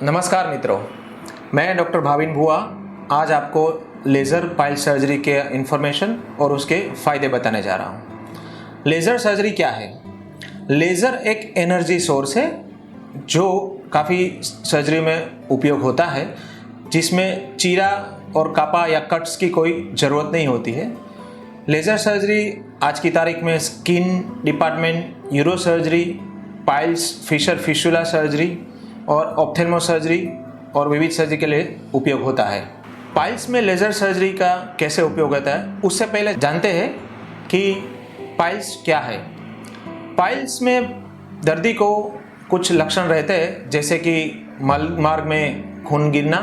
नमस्कार मित्रों, मैं डॉक्टर भाविन भुआ आज आपको लेज़र पाइल सर्जरी के इन्फॉर्मेशन और उसके फ़ायदे बताने जा रहा हूँ। लेज़र सर्जरी क्या है? लेज़र एक एनर्जी सोर्स है जो काफ़ी सर्जरी में उपयोग होता है, जिसमें चीरा और कापा या कट्स की कोई ज़रूरत नहीं होती है। लेज़र सर्जरी आज की तारीख में skin department, uro surgery, piles, fissure fistula surgery और ऑप्थेल्मो सर्जरी और विविध सर्जरी के लिए उपयोग होता है। पाइल्स में लेज़र सर्जरी का कैसे उपयोग होता है, उससे पहले जानते हैं कि पाइल्स क्या है। पाइल्स में दर्दी को कुछ लक्षण रहते हैं, जैसे कि मल मार्ग में खून गिरना,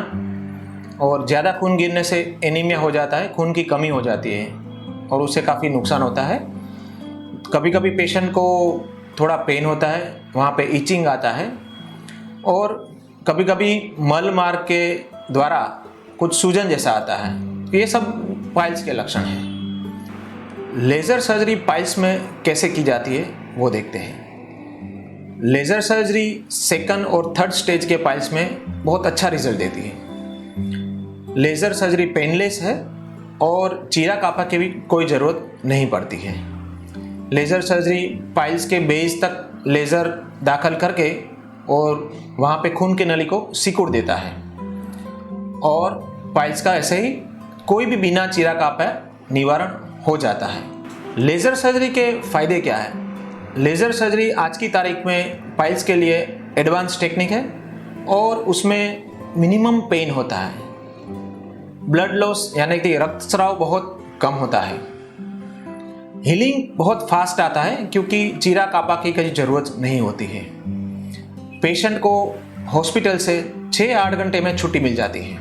और ज़्यादा खून गिरने से एनीमिया हो जाता है, खून की कमी हो जाती है और उससे काफ़ी नुकसान होता है। कभी कभी पेशेंट को थोड़ा पेन होता है, वहाँ पे इचिंग आता है, और कभी कभी मल मार्ग के द्वारा कुछ सूजन जैसा आता है। ये सब पाइल्स के लक्षण हैं। लेज़र सर्जरी पाइल्स में कैसे की जाती है वो देखते हैं। लेज़र सर्जरी सेकंड और थर्ड स्टेज के पाइल्स में बहुत अच्छा रिजल्ट देती है। लेज़र सर्जरी पेनलेस है और चीरा कापा की भी कोई ज़रूरत नहीं पड़ती है। लेज़र सर्जरी पाइल्स के बेस तक लेज़र दाखिल करके और वहाँ पे खून की नली को सिकुड़ देता है, और पाइल्स का ऐसे ही कोई भी बिना चीरा कापा निवारण हो जाता है। लेज़र सर्जरी के फ़ायदे क्या है? लेज़र सर्जरी आज की तारीख में पाइल्स के लिए एडवांस टेक्निक है और उसमें मिनिमम पेन होता है। ब्लड लॉस यानी कि रक्तस्राव बहुत कम होता है। हीलिंग बहुत फास्ट आता है क्योंकि चीरा कापा की कोई ज़रूरत नहीं होती है। पेशेंट को हॉस्पिटल से 6-8 घंटे में छुट्टी मिल जाती है।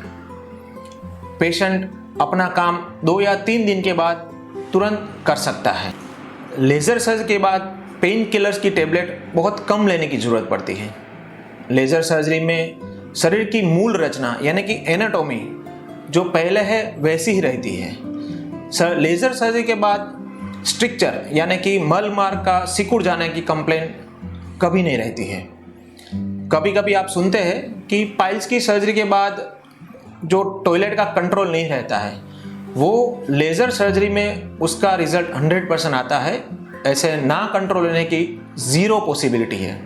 पेशेंट अपना काम 2 या 3 दिन के बाद तुरंत कर सकता है। लेज़र सर्जरी के बाद पेन किलर्स की टेबलेट बहुत कम लेने की ज़रूरत पड़ती है। लेज़र सर्जरी में शरीर की मूल रचना यानी कि एनाटॉमी जो पहले है वैसी ही रहती है। लेज़र सर्जरी के बाद स्ट्रिक्चर यानी कि मल मार्ग का सिकुड़ जाने की कंप्लेंट कभी नहीं रहती है। कभी कभी आप सुनते हैं कि पाइल्स की सर्जरी के बाद जो टॉयलेट का कंट्रोल नहीं रहता है, वो लेज़र सर्जरी में उसका रिजल्ट 100% आता है। ऐसे ना कंट्रोल होने की 0 पॉसिबिलिटी है।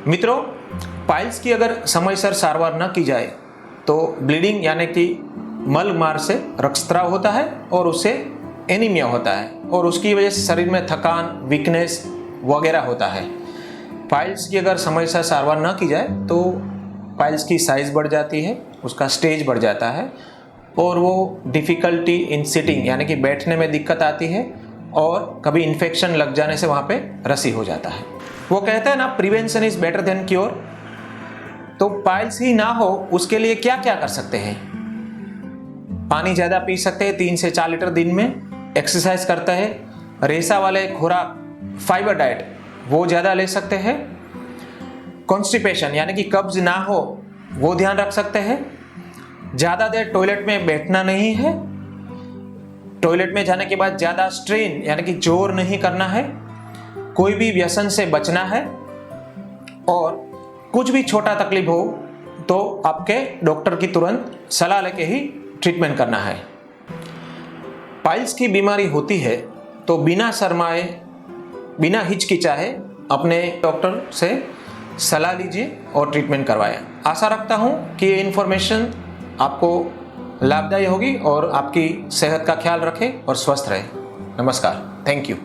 मित्रों, पाइल्स की अगर समयसर सारवार न की जाए तो ब्लीडिंग यानी कि मल मार्ग से रक्तस्राव होता है और उससे एनीमिया होता है, और उसकी वजह से शरीर में थकान, वीकनेस वगैरह होता है। पाइल्स की अगर समय से सारवार ना की जाए तो पाइल्स की साइज़ बढ़ जाती है, उसका स्टेज बढ़ जाता है, और वो डिफ़िकल्टी इन सिटिंग यानी कि बैठने में दिक्कत आती है, और कभी इन्फेक्शन लग जाने से वहाँ पे रसी हो जाता है। वो कहते हैं ना, prevention is better than cure. तो पाइल्स ही ना हो उसके लिए क्या क्या कर सकते हैं? पानी ज़्यादा पी सकते हैं, 3 से 4 लीटर दिन में। एक्सरसाइज करते हैं, रेशा वाले खुराक, फाइबर डाइट वो ज़्यादा ले सकते हैं। कॉन्स्टिपेशन यानी कि कब्ज ना हो वो ध्यान रख सकते हैं। ज़्यादा देर टॉयलेट में बैठना नहीं है। टॉयलेट में जाने के बाद ज़्यादा स्ट्रेन यानी कि जोर नहीं करना है। कोई भी व्यसन से बचना है, और कुछ भी छोटा तकलीफ हो तो आपके डॉक्टर की तुरंत सलाह लेके ही ट्रीटमेंट करना है। पाइल्स की बीमारी होती है तो बिना शर्माए, बिना हिचकिचाए अपने डॉक्टर से सलाह लीजिए और ट्रीटमेंट करवाएं। आशा रखता हूं कि ये इन्फॉर्मेशन आपको लाभदायी होगी और आपकी सेहत का ख्याल रखें और स्वस्थ रहें। नमस्कार, थैंक यू।